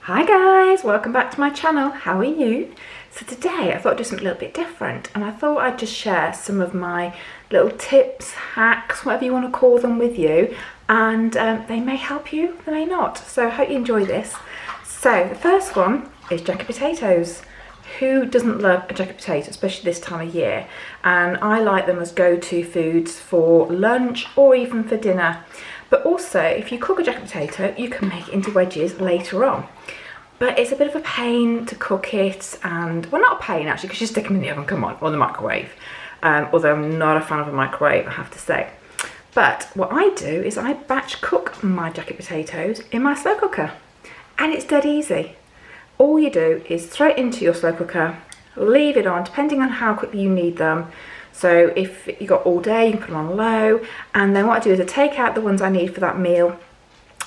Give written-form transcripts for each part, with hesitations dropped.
Hi guys, welcome back to my channel. How are you? So today I thought I'd do something a little bit different, and I thought I'd just share some of my little tips, hacks, whatever you want to call them, with you, and they may help you, they may not. So I hope you enjoy this. So the first one is jacket potatoes. Who doesn't love a jacket potato, especially this time of year? And I like them as go-to foods for lunch or even for dinner. But also, if you cook a jacket potato, you can make it into wedges later on. But it's a bit of a pain to cook it, and, well, not a pain actually, because you stick them in the oven, come on, or the microwave. Although I'm not a fan of a microwave, I have to say. But what I do is I batch cook my jacket potatoes in my slow cooker. And it's dead easy. All you do is throw it into your slow cooker, leave it on, depending on how quickly you need them. So if you got all day, you can put them on low, and then what I do is I take out the ones I need for that meal.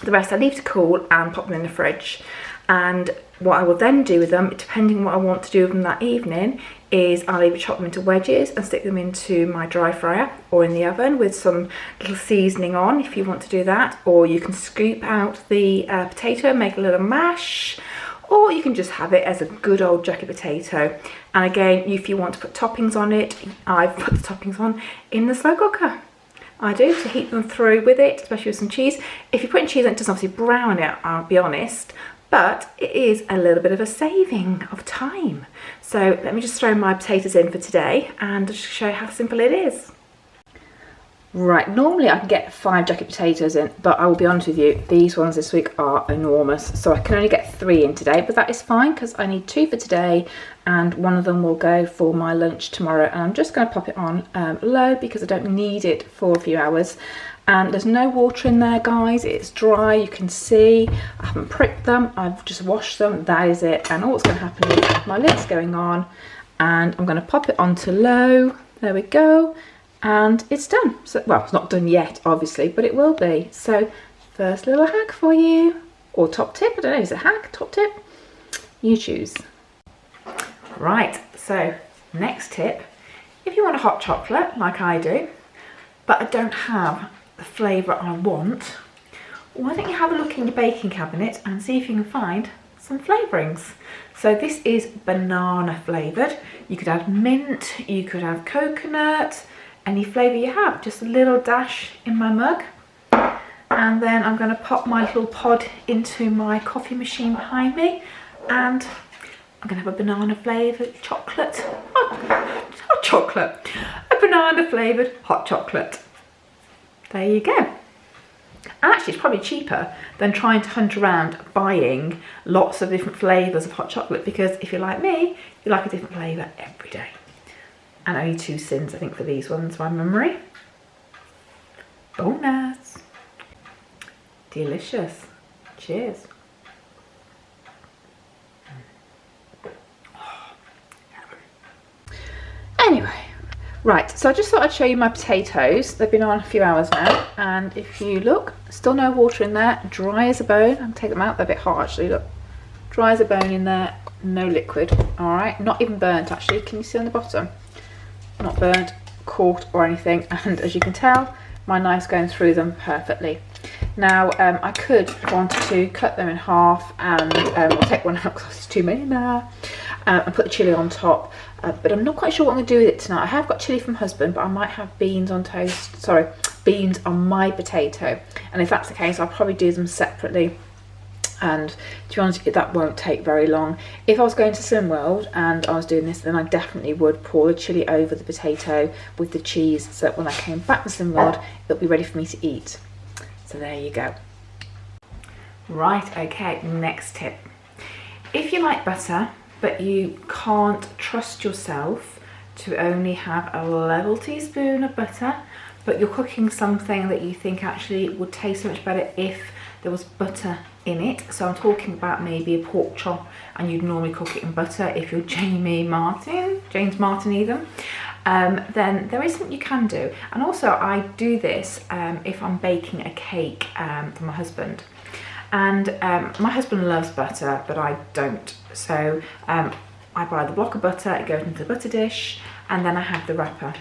The rest I leave to cool and pop them in the fridge. And what I will then do with them, depending on what I want to do with them that evening, is I'll either chop them into wedges and stick them into my dry fryer or in the oven with some little seasoning on if you want to do that, or you can scoop out the potato, make a little mash, or you can just have it as a good old jacket potato. And again, if you want to put toppings on it, I've put the toppings on in the slow cooker. I do, to heat them through with it, especially with some cheese. If you're putting cheese on, it doesn't obviously brown it, I'll be honest, but it is a little bit of a saving of time. So let me just throw my potatoes in for today and just show you how simple it is. Right, normally I can get 5 jacket potatoes in, but I will be honest with you, these ones this week are enormous. So I can only get 3 in today, but that is fine because I need 2 for today and one of them will go for my lunch tomorrow. And I'm just going to pop it on low because I don't need it for a few hours. And there's no water in there, guys. It's dry, you can see. I haven't pricked them, I've just washed them, that is it. And all that's going to happen is my lid's going on and I'm going to pop it onto low. There we go. And it's done. So, well, it's not done yet, obviously, but it will be. So, first little hack for you, or top tip, I don't know, is it a hack, top tip? You choose. Right, so next tip, if you want a hot chocolate, like I do, but I don't have the flavour I want, why don't you have a look in your baking cabinet and see if you can find some flavourings. So this is banana flavoured. You could add mint, you could have coconut, any flavour you have, just a little dash in my mug. And then I'm going to pop my little pod into my coffee machine behind me, and I'm going to have a banana flavoured chocolate, hot chocolate, a banana flavoured hot chocolate. There you go. And actually it's probably cheaper than trying to hunt around buying lots of different flavours of hot chocolate, because if you're like me, you like a different flavour every day. And only 2 cents, I think, for these ones, by memory. Bonus. Delicious. Cheers. Anyway, right, so I just thought I'd show you my potatoes. They've been on a few hours now, and if you look, still no water in there, dry as a bone. I'll take them out, they're a bit hot actually, look. Dry as a bone in there, no liquid, all right? Not even burnt actually, can you see on the bottom? Not burnt, caught or anything, and as you can tell, my knife's going through them perfectly. Now I could, if I wanted to, cut them in half and I'll take one out because there's too many there, and put the chilli on top, but I'm not quite sure what I'm going to do with it tonight. I have got chilli from husband, but I might have beans on toast, sorry, beans on my potato, and if that's the case I'll probably do them separately. And to be honest, that won't take very long. If I was going to Slimworld and I was doing this, then I definitely would pour the chilli over the potato with the cheese, so that when I came back from Slimworld, it'll be ready for me to eat. So there you go. Right, okay, next tip. If you like butter, but you can't trust yourself to only have a level teaspoon of butter, but you're cooking something that you think actually would taste so much better if there was butter in it. So I'm talking about maybe a pork chop, and you'd normally cook it in butter if you're James Martin even. Then there is something you can do. And also I do this if I'm baking a cake for my husband. And my husband loves butter, but I don't. So I buy the block of butter, it goes into the butter dish, and then I have the wrapper.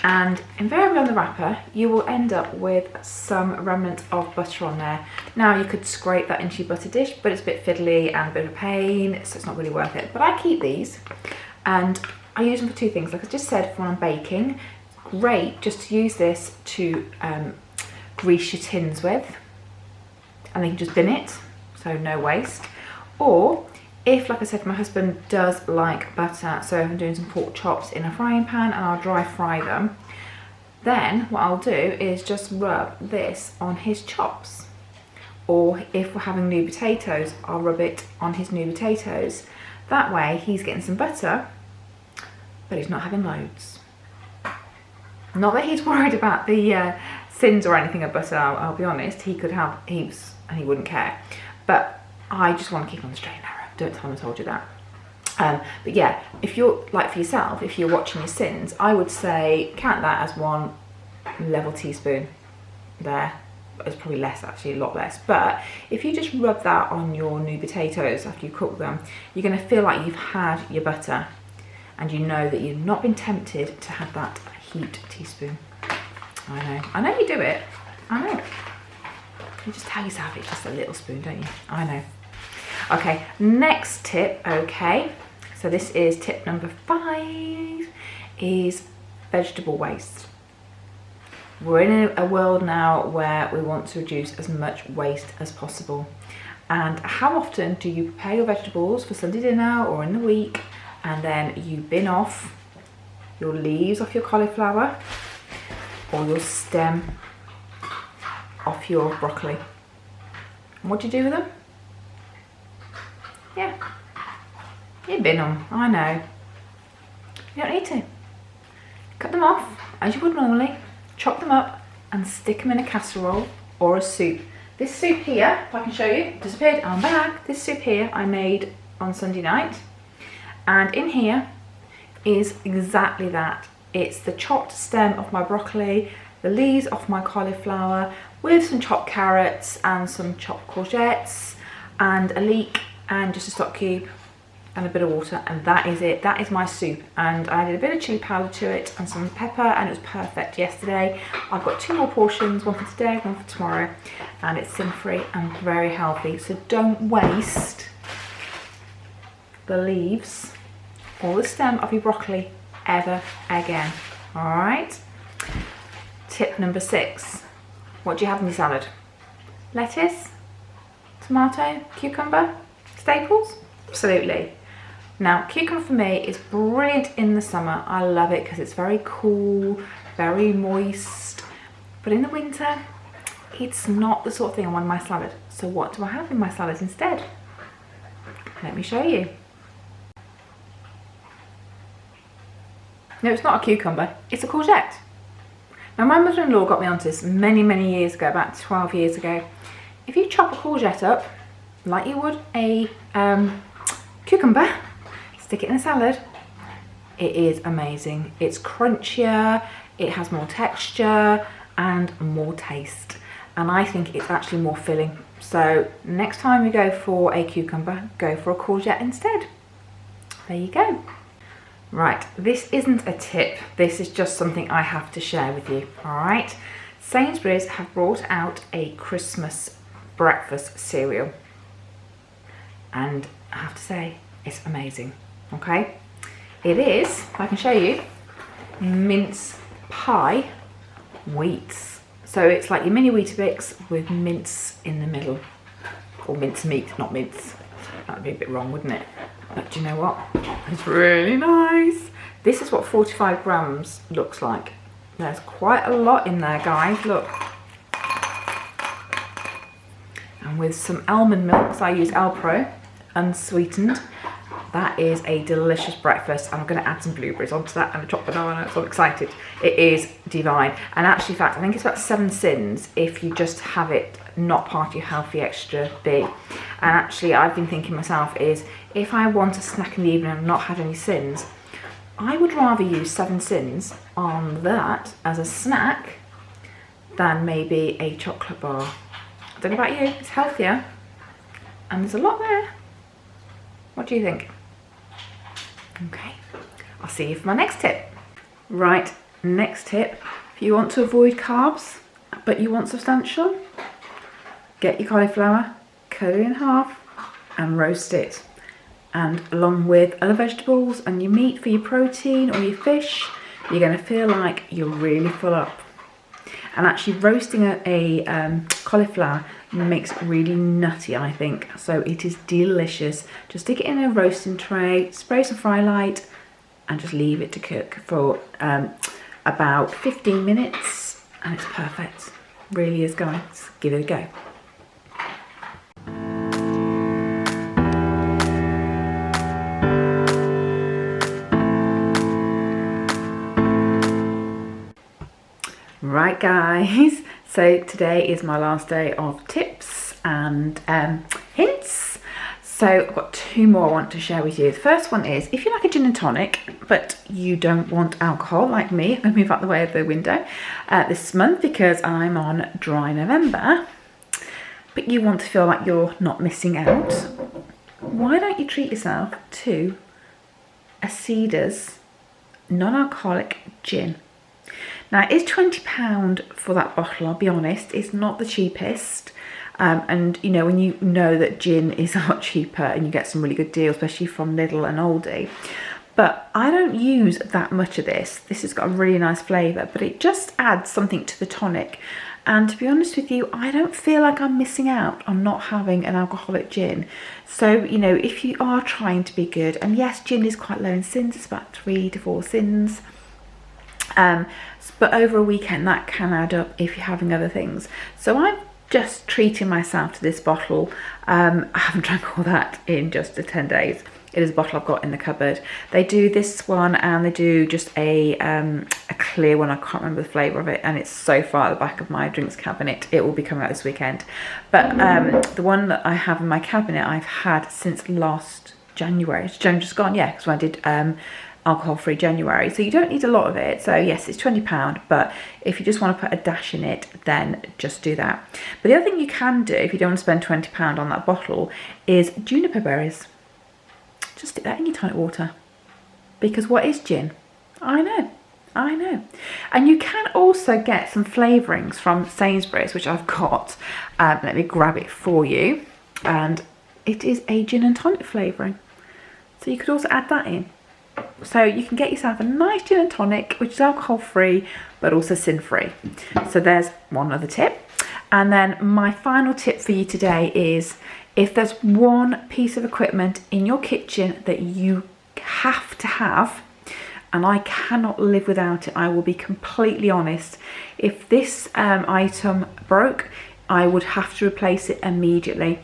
and invariably on the wrapper you will end up with some remnant of butter on there. Now you could scrape that into your butter dish, but it's a bit fiddly and a bit of a pain, so it's not really worth it. But I keep these and I use them for two things. Like I just said, when I'm baking, great just to use this to grease your tins with, and then you can just bin it, so no waste. Or if, like I said, my husband does like butter, so if I'm doing some pork chops in a frying pan and I'll dry fry them, then what I'll do is just rub this on his chops. Or if we're having new potatoes, I'll rub it on his new potatoes. That way he's getting some butter, but he's not having loads. Not that he's worried about the sins or anything of butter, I'll be honest. He could have heaps and he wouldn't care. But I just want to keep on the straight and narrow. Don't tell him I told you that. But yeah, if you're, like for yourself, if you're watching your sins, I would say count that as 1 level teaspoon there. It's probably less actually, a lot less. But if you just rub that on your new potatoes after you cook them, you're going to feel like you've had your butter, and you know that you've not been tempted to have that heaped teaspoon. I know you do it. I know. You just tell yourself it's just a little spoon, don't you? I know. Okay, next tip, okay. So this is tip number 5, is vegetable waste. We're in a world now where we want to reduce as much waste as possible. And how often do you prepare your vegetables for Sunday dinner or in the week, and then you bin off your leaves off your cauliflower or your stem off your broccoli? And what do you do with them? Yeah, you bin them, I know. You don't need to. Cut them off as you would normally, chop them up and stick them in a casserole or a soup. This soup here, if I can show you, disappeared, I'm back. This soup here I made on Sunday night, and in here is exactly that. It's the chopped stem of my broccoli, the leaves off my cauliflower, with some chopped carrots and some chopped courgettes and a leek and just a stock cube and a bit of water, and that is it. That is my soup, and I added a bit of chilli powder to it and some pepper, and it was perfect yesterday. I've got 2 more portions, one for today, one for tomorrow, and it's sin-free and very healthy. So don't waste the leaves or the stem of your broccoli ever again. All right. Tip number 6. What do you have in your salad? Lettuce, tomato, cucumber, staples? Absolutely. Now, cucumber for me is brilliant in the summer. I love it because it's very cool, very moist. But in the winter, it's not the sort of thing I want in my salad. So what do I have in my salad instead? Let me show you. No, it's not a cucumber, it's a courgette. Now, my mother-in-law got me onto this many, many years ago, about 12 years ago. If you chop a courgette up, like you would a cucumber, stick it in a salad, it is amazing. It's crunchier, it has more texture and more taste, and I think it's actually more filling. So next time you go for a cucumber, go for a courgette instead. There you go. Right, this isn't a tip, this is just something I have to share with you, all right? Sainsbury's have brought out a Christmas breakfast cereal, and I have to say, it's amazing, okay? It is, if I can show you, mince pie wheats. So it's like your mini Weetabix with mince in the middle, or mince meat, not mince. That would be a bit wrong, wouldn't it? But do you know what? It's really nice. This is what 45 grams looks like. There's quite a lot in there, guys, look. And with some almond milk, so I use Alpro, unsweetened. That is a delicious breakfast. I'm going to add some blueberries onto that and a chopped banana, so I'm excited. It is divine. And actually, in fact, I think it's about 7 sins if you just have it not part of your healthy extra B. And actually, I've been thinking myself is, if I want a snack in the evening and not had any sins, I would rather use 7 sins on that as a snack than maybe a chocolate bar. I don't know about you, it's healthier and there's a lot there. What do you think? Okay, I'll see you for my next tip. Right, Next tip, if you want to avoid carbs but you want substantial, get your cauliflower, cut it in half and roast it. And along with other vegetables and your meat for your protein or your fish, you're going to feel like you're really full up. And actually roasting a cauliflower makes it really nutty, I think. So it is delicious. Just stick it in a roasting tray, spray some fry light, and just leave it to cook for about 15 minutes. And it's perfect. Really is, guys. Give it a go. Right guys, so today is my last day of tips and hints. So I've got two more I want to share with you. The first one is, if you like a gin and tonic but you don't want alcohol like me, I'm going to move out the way of the window this month because I'm on dry November, but you want to feel like you're not missing out, why don't you treat yourself to a Cedars non-alcoholic gin. Now it is £20 for that bottle, I'll be honest, it's not the cheapest. And you know, when you know that gin is a lot cheaper and you get some really good deals, especially from Lidl and Aldi. But I don't use that much of this. This has got a really nice flavour, but it just adds something to the tonic. And to be honest with you, I don't feel like I'm missing out on not having an alcoholic gin. So, you know, if you are trying to be good, and yes, gin is quite low in sins, it's about 3 to 4 sins. But over a weekend that can add up if you're having other things. So I'm just treating myself to this bottle. I haven't drank all that in just 10 days. It is a bottle I've got in the cupboard. They do this one and they do just a clear one. I can't remember the flavour of it, and it's so far at the back of my drinks cabinet. It will be coming out this weekend. But the one that I have in my cabinet I've had since last January. It's January just gone, yeah, because when I did alcohol-free January. So you don't need a lot of it. So yes, it's £20, but if you just want to put a dash in it, then just do that. But the other thing you can do if you don't want to spend £20 on that bottle is juniper berries. Just stick that in your tonic water. Because what is gin? I know. And you can also get some flavourings from Sainsbury's, which I've got. Let me grab it for you. And it is a gin and tonic flavouring. So you could also add that in. So you can get yourself a nice gin and tonic, which is alcohol free but also sin free. So there's one other tip. And then my final tip for you today is, if there's one piece of equipment in your kitchen that you have to have, and I cannot live without it, I will be completely honest, if this item broke, I would have to replace it immediately.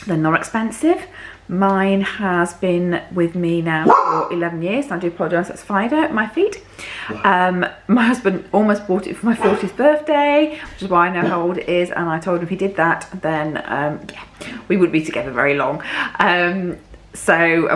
They're not expensive. Mine has been with me now for 11 years. I do apologise, that's Fido at my feet. My husband almost bought it for my 40th birthday, which is why I know how old it is, and I told him if he did that, then yeah, we wouldn't be together very long. And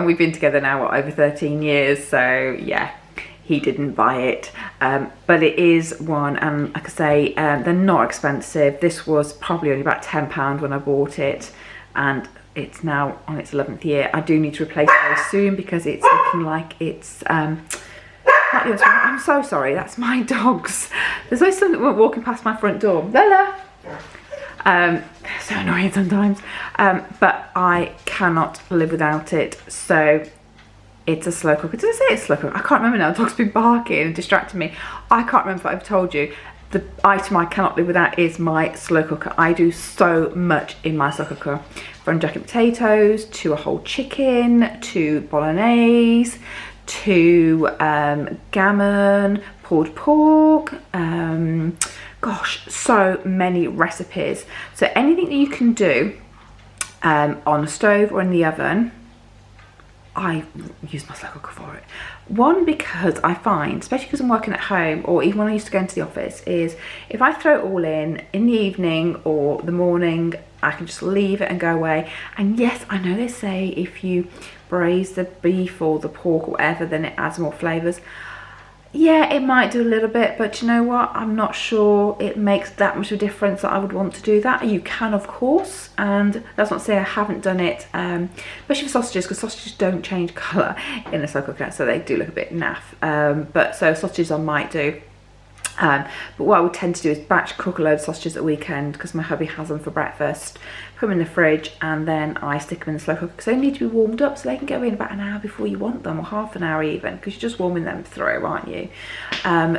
we've been together now, what, over 13 years, so yeah, he didn't buy it. But it is one, and like I say, they're not expensive. This was probably only about £10 when I bought it, and it's now on its 11th year. I do need to replace it very soon because it's looking like it's I'm so sorry, that's my dogs. There's always something walking past my front door. Bella! So annoying sometimes. But I cannot live without it. So it's a slow cooker. Did I say it's a slow cooker? I can't remember now. The dog's been barking and distracting me. I can't remember if I've told you. The item I cannot live without is my slow cooker. I do so much in my slow cooker. From jacket potatoes, to a whole chicken, to bolognese, to gammon, pulled pork, gosh, so many recipes. So anything that you can do on a stove or in the oven, I use my slow cooker for it. One, because I find, especially because I'm working at home, or even when I used to go into the office, is if I throw it all in the evening or the morning, I can just leave it and go away. And yes, I know they say if you braise the beef or the pork or whatever, then it adds more flavours. Yeah, it might do a little bit, but you know what? I'm not sure it makes that much of a difference that I would want to do that. You can, of course, and that's not to say I haven't done it, especially for sausages, because sausages don't change colour in a slow cooker, so they do look a bit naff. But so sausages I might do. But what I would tend to do is batch cook a load of sausages at the weekend, because my hubby has them for breakfast, put them in the fridge, and then I stick them in the slow cooker because they need to be warmed up, so they can go in about an hour before you want them, or half an hour even, because you're just warming them through, aren't you?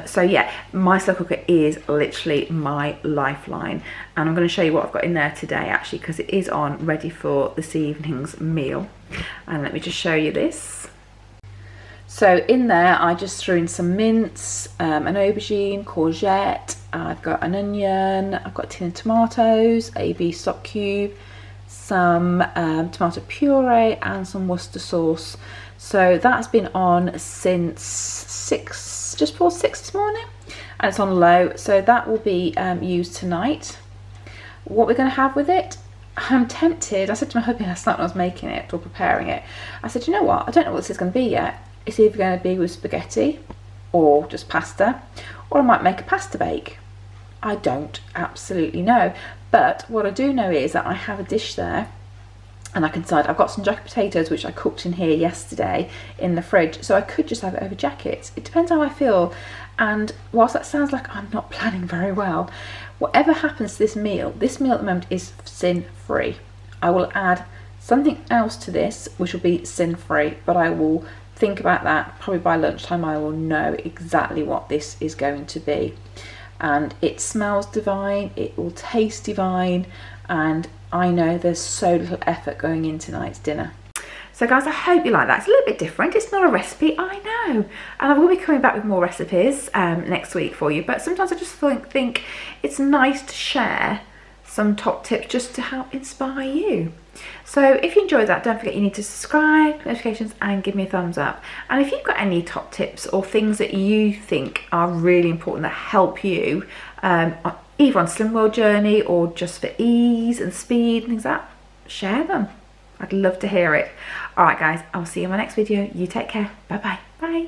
So yeah, my slow cooker is literally my lifeline, and I'm going to show you what I've got in there today actually, because it is on ready for this evening's meal. And let me just show you this. So in there I just threw in some mince, an aubergine, courgette, I've got an onion, I've got a tin of tomatoes, a beef stock cube, some tomato puree and some Worcester sauce. So that's been on since 6, just before 6 this morning, and it's on low, so that will be used tonight. What we're going to have with it, I'm tempted, I said to my hubby last night when I was making it or preparing it, I said, you know what, I don't know what this is going to be yet. It's either going to be with spaghetti or just pasta, or I might make a pasta bake. I don't absolutely know, but what I do know is that I have a dish there, and I can decide. I've got some jacket potatoes which I cooked in here yesterday in the fridge, so I could just have it over jackets. It depends how I feel, and whilst that sounds like I'm not planning very well, whatever happens to this meal at the moment is sin-free. I will add something else to this which will be sin-free, but I will think about that. Probably by lunchtime I will know exactly what this is going to be, and it smells divine, it will taste divine, and I know there's so little effort going in tonight's dinner. So guys, I hope you like that. It's a little bit different, it's not a recipe, I know, and I will be coming back with more recipes next week for you, but sometimes I just think it's nice to share some top tips just to help inspire you. So if you enjoyed that, don't forget you need to subscribe, notifications, and give me a thumbs up. And if you've got any top tips or things that you think are really important that help you, either on Slim World journey or just for ease and speed and things like that, share them. I'd love to hear it. All right guys, I'll see you in my next video. You take care. Bye-bye. Bye.